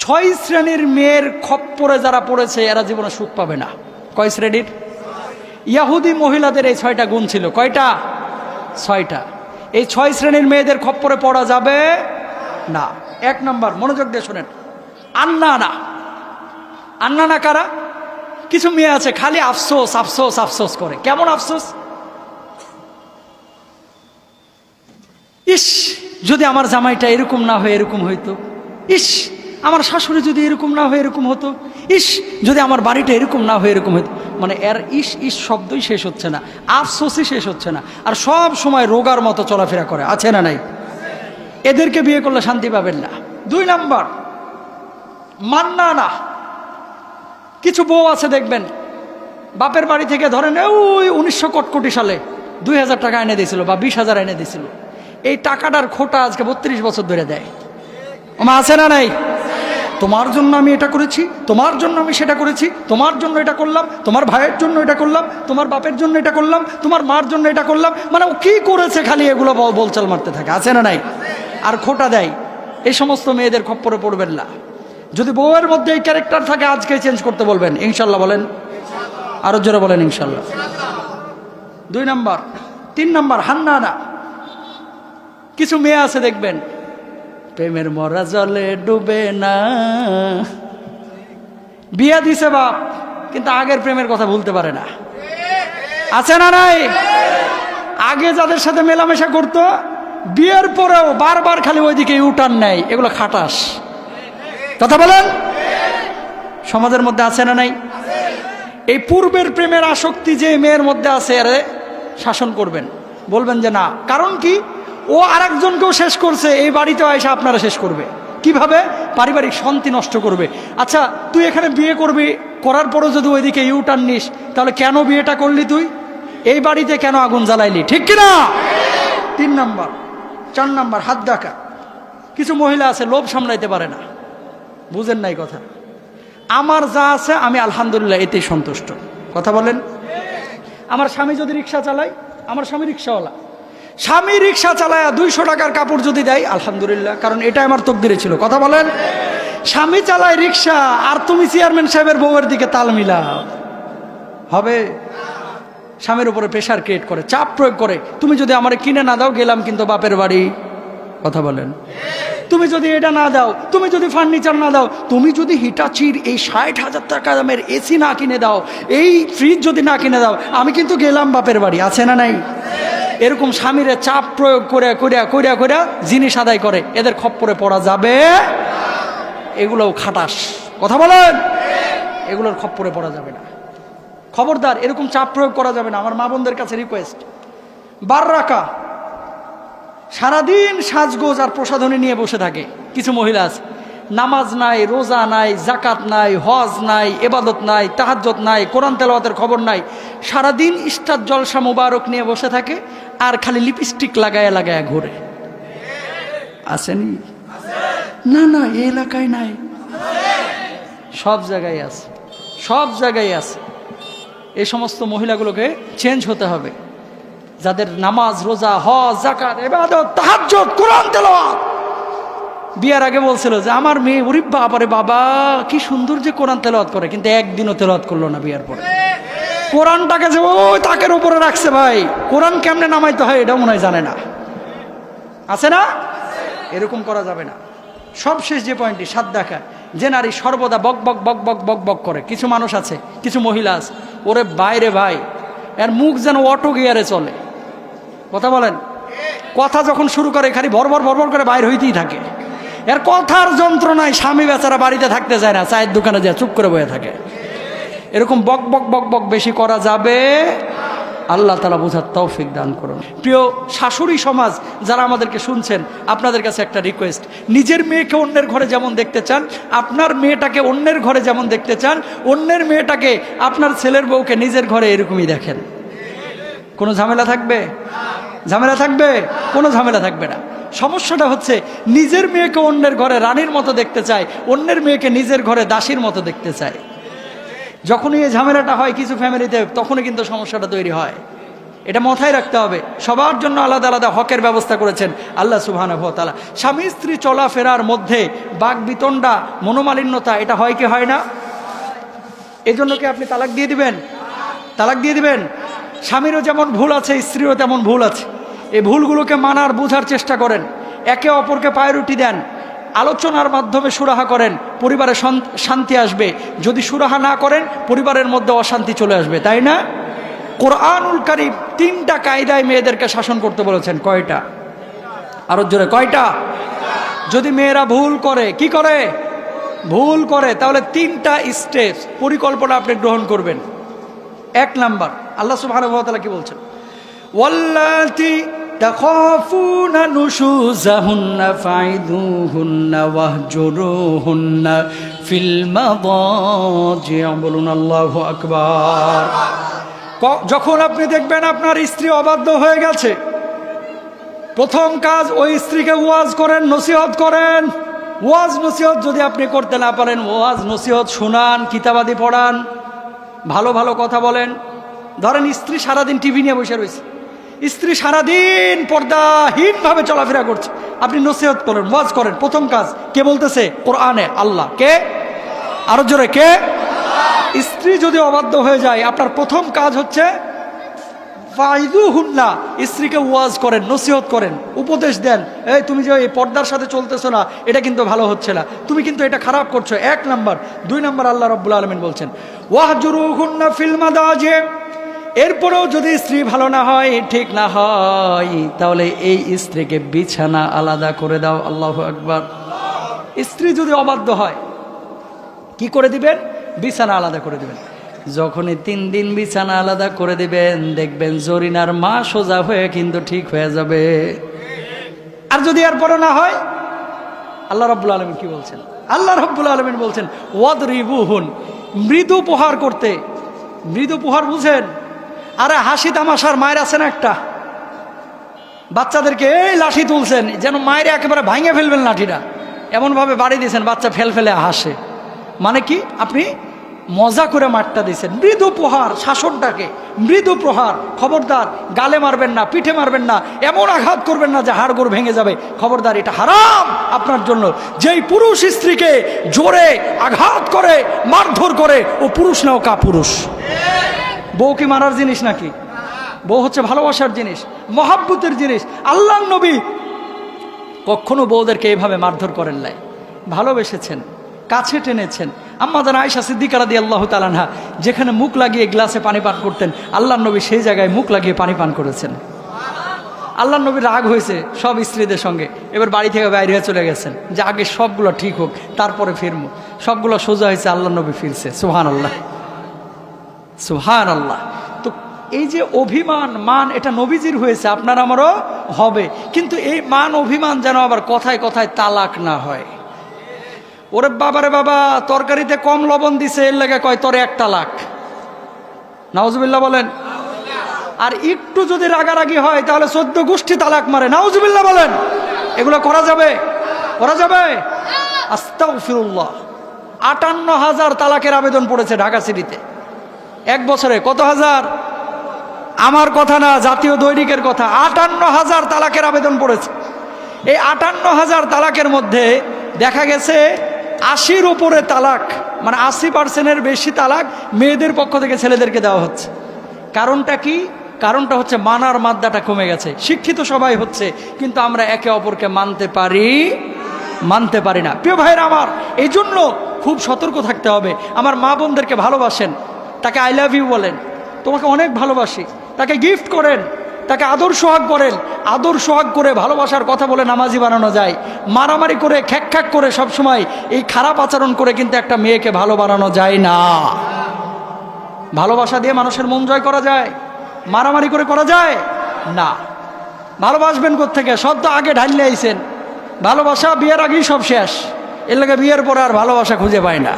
ছয় শ্রেণীর মেয়ের খপ্পরে যারা পড়েছে এরা জীবনে সুখ পাবে না। কয় শ্রেণীর? ইহুদি মহিলাদের এই 6টা গুণ ছিল। কয়টা? 6টা। এই 6 শ্রেণীর মেয়েদের খপ্পরে পড়া যাবে না। 1 নম্বর, মনোযোগ দিয়ে শোনেন, আন্নানা। আন্নানা কারা? কিছু মেয়ে আছে খালি আফসোস আফসোস আফসোস করে। কেমন আফসোস? ইস, যদি আমার জামাইটা এরকম না হয়ে এরকম হইতো। ইস, আমার শাশুড়ি যদি এরকম না হয়ে এরকম হতো। ইস, যদি আমার বাড়িটা এরকম না হয়ে এরকম হতো। মানে এর ইস ইস শব্দই শেষ হচ্ছে না, আফসোসই শেষ হচ্ছে না, আর সব সময় রোগার মতো চলাফেরা করে। আছে না নাই? এদেরকে বিয়ে করলে শান্তি পাবেন না। 2 নম্বর, মান্নানা। কিছু বউ আছে দেখবেন বাপের বাড়ি থেকে ধরেন ওই 1900 কটকটি সালে 2000 টাকা এনে দিয়েছিল বা 20,000 এনে দিয়েছিল। এই টাকাটার খোটা আজকে 32 বছর ধরে দেয়। আমার আছে না নাই? তোমার জন্য আমি এটা করেছি, তোমার জন্য আমি সেটা করেছি, তোমার জন্য এটা করলাম, তোমার ভাইয়ের জন্য এটা করলাম, তোমার বাপের জন্য এটা করলাম, তোমার মার জন্য এটা করলাম। মানে ও কি করেছে খালি এগুলো বলচাল মারতে থাকে। আছে না নাই? আর খোটা দেয়। এই সমস্ত মেয়েদের খপ্পরে পড়বেন না। যদি বউয়ের মধ্যে এই ক্যারেক্টার থাকে আজকে চেঞ্জ করতে বলবেন ইনশাল্লাহ। বলেন, আরো জোরে বলেন ইনশাল্লাহ। 2 নম্বর। 3 নম্বর, হান্নানা। কিছু মেয়ে আছে দেখবেন প্রেমের মরা জলে ডুবে না। বিয়ে দিছে বাপ, কিন্তু আগের প্রেমের কথা ভুলতে পারে না। আছে না নাই? আগে যাদের সাথে মেলামেশা করতো বিয়ের পরেও বারবার খালি ওইদিকে ইউটার্ন নেয়। এগুলো খাটাস। কথা বলেন, সমাজের মধ্যে আছে না নাই? এই পূর্বের প্রেমের আসক্তি যে মেয়ের মধ্যে আছে এর শাসন করবেন, বলবেন যে না। কারণ কি? ও আরেকজনকেও শেষ করছে, এই বাড়িতেও এসে আপনারা শেষ করবে। কিভাবে? পারিবারিক শান্তি নষ্ট করবে। আচ্ছা, তুই এখানে বিয়ে করবি, করার পরও যদি ওইদিকে ইউটার্ন নিস, তাহলে কেন বিয়েটা করলি? তুই এই বাড়িতে কেন আগুন জ্বালাইলি? ঠিক কিনা? 3 নম্বর। 4 নম্বর, হাত ডাকা। কিছু মহিলা আছে লোভ সামলাইতে পারে না। বুঝেন নাই কথা? আমার যা আছে আমি আলহামদুলিল্লাহ এতেই সন্তুষ্ট। কথা বলেন। আমার স্বামী যদি রিক্সা চালায়, আমার স্বামী রিক্সাওয়ালা, স্বামী রিক্সা চালায় 200 টাকার কাপড় যদি দেয় আলহামদুলিল্লাহ, কারণ এটা আমার তকদিরে ছিল। কথা বলেন। স্বামী চালায় রিক্সা আর তুমি চেয়ারম্যান সাহেবের বউয়ের দিকে তাল মিলাও, হবে? স্বামীর উপরে প্রেশার ক্রিয়েট করে, চাপ প্রয়োগ করে। তুমি যদি আমার কিনে না দাও, গেলাম কিন্তু বাপের বাড়ি। কথা বলেন। তুমি যদি এটা না দাও, তুমি যদি ফার্নিচার না দাও, তুমি যদি হিটাচির এই 60,000 টাকা দামের এসি না কিনে দাও, এই ফ্রিজ যদি না কিনে দাও, আমি কিন্তু গেলাম বাপের বাড়ি। আছে না নাই? এরকম স্বামীরে চাপ প্রয়োগ করে কইরা কইরা কইরা জিনিস আদায় করে। এদের খপ্পরে পড়া যাবে। এগুলোও খাটাস। কথা বলেন। এগুলোর খপ্পরে পড়া যাবে না। খবরদার, এরকম চাপ প্রয়োগ করা যাবে না। আমার মা বোনদের কাছে রিকোয়েস্ট, বাররাকা। সারাদিন সাজগোজ আর প্রসাধনী নিয়ে বসে থাকে। কিছু মহিলা আছে, নামাজ নাই, রোজা নাই, জাকাত নাই, হজ নাই, ইবাদত নাই, তাহাজ্জুদ নাই, কোরআন তেলাওয়াতের খবর নাই। সারাদিন ইস্টার জলসা মুবারক নিয়ে বসে থাকে আর খালি লিপস্টিক লাগায় লাগায় ঘুরে। আসেনি? না না, এই এলাকায় নাই, সব জায়গায় আছে, সব জায়গায় আছে। এই সমস্ত মহিলাগুলোকে চেঞ্জ হতে হবে, যাদের নামাজ, রোজা, হজ, যাকাত, ইবাদত, তাহাজ্জুদ, কোরআন তেলাওয়াত। বিয়ার আগে বলছিল যে আমার মেয়ে ওরে বাবারে বাবা কি সুন্দর যে কোরআন তেলাওয়াত করে, কিন্তু একদিনও তেলাওয়াত করলো না বিয়ার পরে। কোরআনটাকে যে ওই তাকের উপরে রাখছে, ভাই কোরআন কেমনে নামাইতে হয় এটাও মনে হয় জানে না। আছে না? এরকম করা যাবে না। সবশেষ যে পয়েন্টটি, সাত দেখা, যে নারী সর্বদা বক বক বক বক বক বক করে। কিছু মানুষ আছে, কিছু মহিলা আছে, ওরে বাইরে ভাই এর মুখ যেন অটো গিয়ারে চলে। কথা বলেন। কথা যখন শুরু করে খালি ভরভর ভরভর করে বাইর হইতেই থাকে। এর কথার যন্ত্রণায় স্বামী বেচারা বাড়িতে থাকতে চায় না, চায়ের দোকানে যায় চুপ করে বয়ে থাকে। এরকম বক বক বক বক বেশি করা যাবে। আল্লাহ তাআলা বোঝার তৌফিক দান করুন। প্রিয় শাশুড়ি সমাজ যারা আমাদেরকে শুনছেন, আপনাদের কাছে একটা রিকোয়েস্ট, নিজের মেয়েকে অন্যের ঘরে যেমন দেখতে চান, আপনার মেয়েটাকে অন্যের ঘরে যেমন দেখতে চান, অন্যের মেয়েটাকে আপনার ছেলের বউকে নিজের ঘরে এরকমই দেখেন। কোনো ঝামেলা থাকবে? ঝামেলা থাকবে? কোনো ঝামেলা থাকবে না। সমস্যাটা হচ্ছে নিজের মেয়েকে অন্যের ঘরে রানীর মতো দেখতে চায়, অন্যের মেয়েকে নিজের ঘরে দাসীর মতো দেখতে চায়। যখনই এই ঝামেলাটা হয় কিছু ফ্যামিলিতে, তখনই কিন্তু সমস্যাটা তৈরি হয়। এটা মাথায় রাখতে হবে। সবার জন্য আলাদা আলাদা হকের ব্যবস্থা করেছেন আল্লাহ সুবহানাহু ওয়া তাআলা। স্বামী স্ত্রী চলাফেরার মধ্যে বাকবিতণ্ডা, মনোমালিন্যতা, এটা হয় কি হয় না? এজন্য কি আপনি তালাক দিয়ে দিবেন? তালাক দিয়ে দিবেন? স্বামীরও যেমন ভুল আছে, স্ত্রীরও তেমন ভুল আছে। এই ভুলগুলোকে মানার বোঝার চেষ্টা করেন, একে অপরকে প্রায়োরিটি দেন, আলোচনার মাধ্যমে সুরাহা করেন, পরিবারে শান্তি আসবে। যদি সুরাহা না করেন পরিবারের মধ্যে অশান্তি চলে আসবে, তাই না? কোরআনুল কারীম 3টা কায়দায় মেয়েদেরকে শাসন করতে বলেছেন। কয়টা? আরো জোরে, কয়টা? যদি মেয়েরা ভুল করে, কি করে? ভুল করে, তাহলে 3টা স্টেপ পরিকল্পনা আপনি গ্রহণ করবেন। 1 নাম্বার, আল্লাহ সুবহানাহু ওয়া তাআলা কি বলছেন? ওয়াল্লাতি তাখাফুনা নুশুজাহুন্না ফাইদুহুন্না ওয়াহজুরুহুন্না ফিল মাদাজি'। বলুন আল্লাহু আকবার। যখন আপনি দেখবেন আপনার স্ত্রী অবাধ্য হয়ে গেছে, প্রথম কাজ ওই স্ত্রীকে ওয়াজ করেন, নসিহত করেন। ওয়াজ নসিহত যদি আপনি করতে না পারেন, ওয়াজ নসিহত শোনান, কিতাবাদি পড়ান, ভালো ভালো কথা বলেন। ধরেন স্ত্রী সারাদিন টিভি নিয়ে বসে রয়েছে, স্ত্রী সারাদিন পর্দাহীনভাবে চলাফেরা করছে, আপনি নসিহত করেন, ওয়াজ করেন। প্রথম কাজ কে বলতেছে? কোরআনে আল্লাহ। কে? আরো জোরে, কে? স্ত্রী যদি অবাধ্য হয়ে যায়, আপনার প্রথম কাজ হচ্ছে ফাইদুহুন্না, স্ত্রীকে ওয়াজ করেন, নসিহত করেন, উপদেশ দেন। এই তুমি যে এই পর্দার সাথে চলতেছো না, এটা কিন্তু ভালো হচ্ছে না, তুমি কিন্তু এটা খারাপ করছো। 1 নাম্বার। 2 নাম্বার, আল্লাহ রাব্বুল আলামিন বলছেন ওয়াহজুরুহুন্না ফিল মাদাজি'। এরপরেও যদি স্ত্রী ভালো না হয়, ঠিক না হয়, তাহলে এই স্ত্রীকে বিছানা আলাদা করে দাও। আল্লাহু আকবার। স্ত্রী যদি অবাধ্য হয়, কি করে দিবেন? বিছানা আলাদা করে দিবেন। যখনই 3 দিন বিছানা আলাদা করে দিবেন, দেখবেন জরিনার মা সোজা হয়ে কিন্তু ঠিক হয়ে যাবে। আর যদি এরপরে না হয়, আল্লাহ রাব্বুল আলামিন কি বলছেন? আল্লাহ রাব্বুল আলামিন বলছেন ওয়াদরিবুহুন, মৃদু প্রহার করতে। মৃদু প্রহার বুঝেন? আরে হাসি তামাশার মায়ের আছে না একটা, বাচ্চাদেরকে এই লাঠি তুলছেন যেন মায়ের একেবারে ভাঙে ফেলবেন লাঠিটা, এমনভাবে বাড়ি দিয়েছেন বাচ্চা ফেলে হাসে। মানে কি? আপনি মজা করে মারটা দিয়েছেন। মৃদু প্রহার, শাসনটাকে মৃদু প্রহার। খবরদার, গালে মারবেন না, পিঠে মারবেন না, এমন আঘাত করবেন না যে হাড়গোড় ভেঙে যাবে। খবরদার, এটা হারাম আপনার জন্য। যেই পুরুষ স্ত্রীকে জোরে আঘাত করে, মারধর করে, ও পুরুষ না, ও কাপুরুষ। বউ কি মারার জিনিস নাকি? বউ হচ্ছে ভালোবাসার জিনিস, মহাব্বতের জিনিস। আল্লাহর নবী কখনো বউদেরকে এইভাবে মারধর করেন নাই, ভালোবেসেছেন, কাছে টেনেছেন। আম্মা জান আয়েশা সিদ্দিকা রাদিয়াল্লাহু তাআলা আনহা যেখানে মুখ লাগিয়ে গ্লাসে পানি পান করতেন, আল্লাহর নবী সেই জায়গায় মুখ লাগিয়ে পানি পান করেছেন। আল্লাহর নবীর রাগ হয়েছে সব স্ত্রীদের সঙ্গে, এবার বাড়ি থেকে বাইরে হয়ে চলে গেছেন যে আগে সবগুলো ঠিক হোক, তারপরে ফিরবো। সবগুলো সোজা হয়েছে, আল্লাহর নবী ফিরছে। সুবহানাল্লাহ, সুবহানাল্লাহ। তো এই যে অভিমান, মান, এটা নবীজির হয়েছে, আপনার আমারও হবে। কিন্তু এই মান অভিমান যেন আবার কথায় কথায় তালাক না হয়। ওরে বাবারে বাবা, তরকারিতে কম লবণ দিছে, এর লাগে কয় তোর 1 তালাক। নাউজুবিল্লাহ বলেন। আর একটু যদি রাগারাগি হয় তাহলে 14 গোষ্ঠী তালাক মারে। নাউজুবিল্লাহ বলেন। এগুলো করা যাবে? করা যাবে? আস্তাগফিরুল্লাহ। 58,000 তালাকের আবেদন পড়েছে ঢাকা সিটিতে 1 বছরে। কত হাজার? আমার কথা না, জাতীয় দৈনিকের কথা। 58,000 তালাকের আবেদন পড়েছে। এই 58,000 তালাকের মধ্যে দেখা গেছে 80-র উপরে তালাক, মানে 80% বেশি তালাক মেয়েদের পক্ষ থেকে ছেলেদেরকে দেওয়া হচ্ছে। কারণটা কি? কারণটা হচ্ছে মানার মাত্রাটা কমে গেছে। শিক্ষিত সবাই হচ্ছে, কিন্তু আমরা একে অপরকে মানতে পারি না। প্রিয় ভাইরা আমার, এই জন্য খুব সতর্ক থাকতে হবে। আমার মা বোনদেরকে ভালোবাসেন, তাকে আই লাভ ইউ বলেন, তোমাকে অনেক ভালোবাসি, তাকে গিফট করেন, তাকে আদর সোহাগ করেন। আদর সোহাগ করে ভালোবাসার কথা বলে নামাজি বানানো যায়। মারামারি করে, খ্যাক করে, সবসময় এই খারাপ আচরণ করে কিন্তু একটা মেয়েকে ভালো বানানো যায় না। ভালোবাসা দিয়ে মানুষের মন জয় করা যায়, মারামারি করে করা যায় না। ভালোবাসবেন কোত্থেকে? সব তো আগে ঢাললে আইছেন। ভালোবাসা বিয়ের আগেই সব শেষ, এর লাগে বিয়ের পরে আর ভালোবাসা খুঁজে পায় না।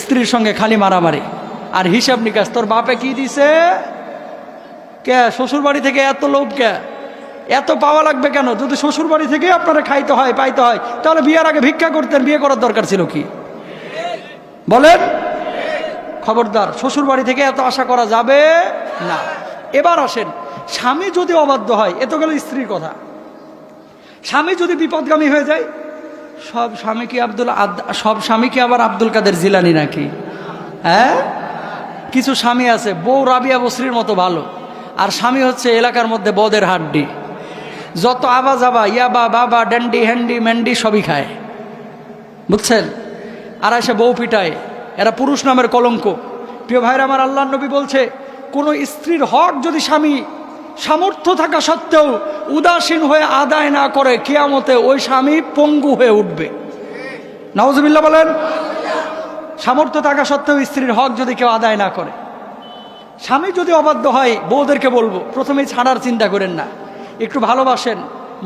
স্ত্রীর সঙ্গে খালি মারামারি আর হিসাব নিকাশ। তোর বাপে কি দিছে? কে? শ্বশুর বাড়ি থেকে এত লোভ কে? এত পাওয়া লাগবে কেন? যদি শ্বশুর বাড়ি থেকে আপনারা খাইতে হয়, পাইতে হয়, তাহলে বিয়ের আগে ভিক্ষা করতেন। বিয়ে করার দরকার ছিল কি? বলেন। খবরদার, শ্বশুর বাড়ি থেকে এত আশা করা যাবে না। এবার আসেন, স্বামী যদি অবাধ্য হয়, এ তো গেল স্ত্রীর কথা। স্বামী যদি বিপদগামী হয়ে যায়, সব স্বামী কি আবার আব্দুল কাদের জিলানী নাকি? হ্যাঁ, কিছু স্বামী আছে বউ রাবিয়া বসরির মতো ভালো, আর স্বামী হচ্ছে এলাকার মধ্যে বদের হাড্ডি, যত আবা যাবা ইয়াবা বাবা ড্যান্ডি হ্যান্ডি ম্যান্ডি সবই খায়, বুঝছেন? আর এসে বউ পিটায়, এরা পুরুষ নামের কলঙ্ক। প্রিয় ভাইরা আমার, আল্লাহর নবী বলছে, কোন স্ত্রীর হক যদি স্বামী সামর্থ্য থাকা সত্ত্বেও উদাসীন হয়ে আদায় না করে, কিয়ামতে ওই স্বামী পঙ্গু হয়ে উঠবে। নাউজুবিল্লাহ বলেন। সামর্থ্য থাকা সত্ত্বেও স্ত্রীর হক যদি কেউ আদায় না করে, স্বামী যদি অবাধ্য হয়, বউদেরকে বলবো প্রথমেই ছাড়ার চিন্তা করেন না, একটু ভালোবাসেন,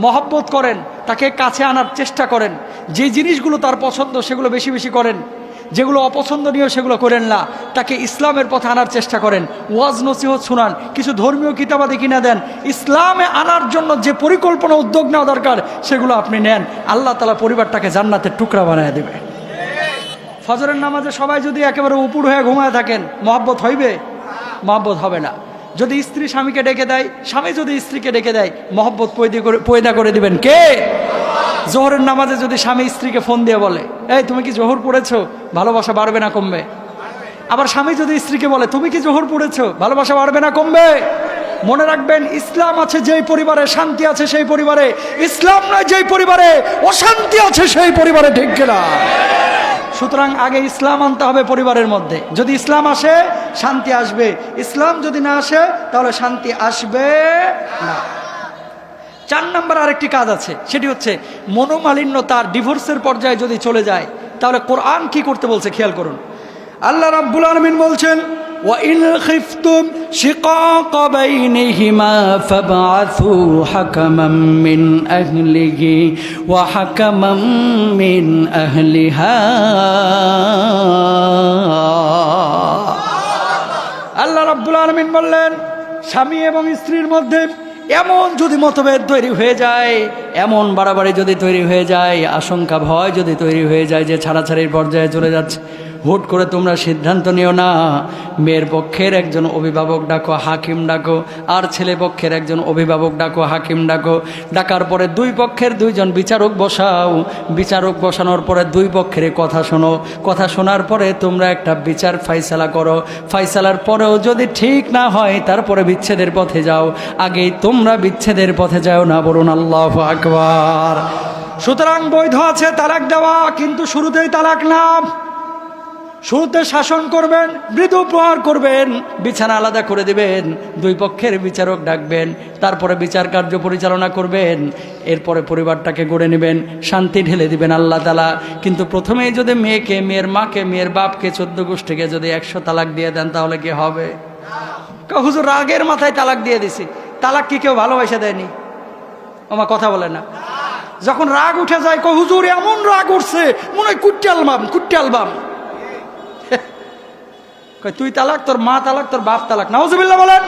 মহব্বত করেন, তাকে কাছে আনার চেষ্টা করেন, যে জিনিসগুলো তার পছন্দ সেগুলো বেশি বেশি করেন, যেগুলো অপছন্দনীয় সেগুলো করেন না, তাকে ইসলামের পথে আনার চেষ্টা করেন, ওয়াজ নসিহত শোনান, কিছু ধর্মীয় কিতাবাদি কিনা দেন, ইসলামে আনার জন্য যে পরিকল্পনা উদ্যোগ নেওয়া দরকার সেগুলো আপনি নেন। আল্লাহ তাআলা পরিবারটাকে জান্নাতের টুকরা বানিয়ে দেবে। ফজরের নামাজে সবাই যদি একেবারে উপুড় হয়ে ঘুমায় থাকেন, মহব্বত হইবে? মহব্বত হবে না। যদি স্ত্রী স্বামীকে ডেকে দেয়, স্বামী যদি স্ত্রীকে ডেকে দেয়, মহব্বত পয়দা করে দিবেন কে? জোহরের নামাজে যদি স্বামী স্ত্রীকে ফোন দিয়ে বলে, এই তুমি কি জোহর পড়েছো, ভালোবাসা বাড়বে না কমবে? আবার স্বামী যদি স্ত্রীকে বলে, তুমি কি জোহর পড়েছো, ভালোবাসা বাড়বে না কমবে? মনে রাখবেন, ইসলাম আছে যেই পরিবারে শান্তি আছে সেই পরিবারে, ইসলাম নয় যেই পরিবারে অশান্তি আছে সেই পরিবারে, ঠিক কিনা? সুতরাং আগে ইসলাম আনতে হবে পরিবারের মধ্যে। যদি ইসলাম আসে শান্তি আসবে, ইসলাম যদি না আসে তাহলে শান্তি আসবে না। 4 নম্বর আরেকটি কাজ আছে, সেটি হচ্ছে মনোমালিন্য তার ডিভোর্সের পর্যায়ে যদি চলে যায়, তাহলে কোরআন কি করতে বলছে খেয়াল করুন। আল্লাহ রাব্বুল আলামিন বলছেন, وَإِنْ خِفْتُمْ شِقَاقَ بَيْنِهِمَا فَابْعَثُوا حَكَمًا مِّنْ أَهْلِهِ وَحَكَمًا مِّنْ أَهْلِهَا। আল্লাহ রাব্বুল আলামিন বললেন, স্বামী এবং স্ত্রীর মধ্যে এমন যদি মতভেদ তৈরি হয়ে যায়, এমন বাড়াবাড়ি যদি তৈরি হয়ে যায়, আশঙ্কা ভয় যদি তৈরি হয়ে যায় যে ছাড়াছাড়ির পর্যায়ে চলে যাচ্ছে, হুট করে তোমরা সিদ্ধান্ত নিও না। মেয়ের পক্ষের একজন অভিভাবক ডাকো, হাকিম ডাকো, আর ছেলে পক্ষের একজন অভিভাবক ডাকো, হাকিম ডাকো। ডাকার পরে 2 পক্ষের 2 জন বিচারক বসাও। বিচারক বসানোর পরে 2 পক্ষের কথা শোনো। কথা শোনার পরে তোমরা একটা বিচার ফাইসালা করো। ফাইসালার পরেও যদি ঠিক না হয়, তারপরে বিচ্ছেদের পথে যাও। আগেই তোমরা বিচ্ছেদের পথে যাও না, বলুন আল্লাহু আকবার। সুতরাং বৈধ আছে তালাক দেওয়া, কিন্তু শুরুতেই তালাক না। শুরুতে শাসন করবেন, মৃদু প্রহার করবেন, বিছানা আলাদা করে দিবেন, 2 পক্ষের বিচারক ডাকবেন, তারপরে বিচার কার্য পরিচালনা করবেন, এরপরে পরিবারটাকে গড়ে নেবেন, শান্তি ঢেলে দিবেন আল্লাহ তাআলা। কিন্তু প্রথমেই যদি মেয়েকে, মেয়ের মাকে, মেয়ের বাপকে, 14 গোষ্ঠীকে যদি 100 তালাক দিয়ে দেন, তাহলে কি হবে? হুজুর রাগের মাথায় তালাক দিয়ে দিছি। তালাক কি কেউ ভালোবাসা দেয়নি? আমার কথা বলে না। যখন রাগ উঠে যায়, হুজুর এমন রাগ উঠছে মনে হয় কুট্টি আলবাম। তুই তালাক, তোর মা তালাক, তোর বাপ তালাক, নাউজুবিল্লাহ বলেন।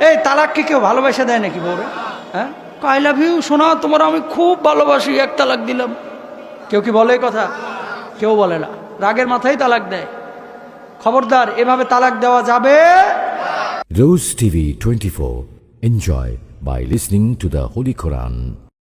এই তালাক কি কেউ ভালোবাসা দেয় নাকি বউরে? হ্যাঁ, আই লাভ ইউ শোনা, তোমার আমি খুব ভালোবাসি, 1 তালাক দিলাম। কেউ কি বলে এই কথা? কেউ বলে না। রাগের মাথায় তালাক দেয়। খবরদার, এভাবে তালাক দেওয়া যাবে। Rose TV 24. Enjoy by listening to the Holy Quran.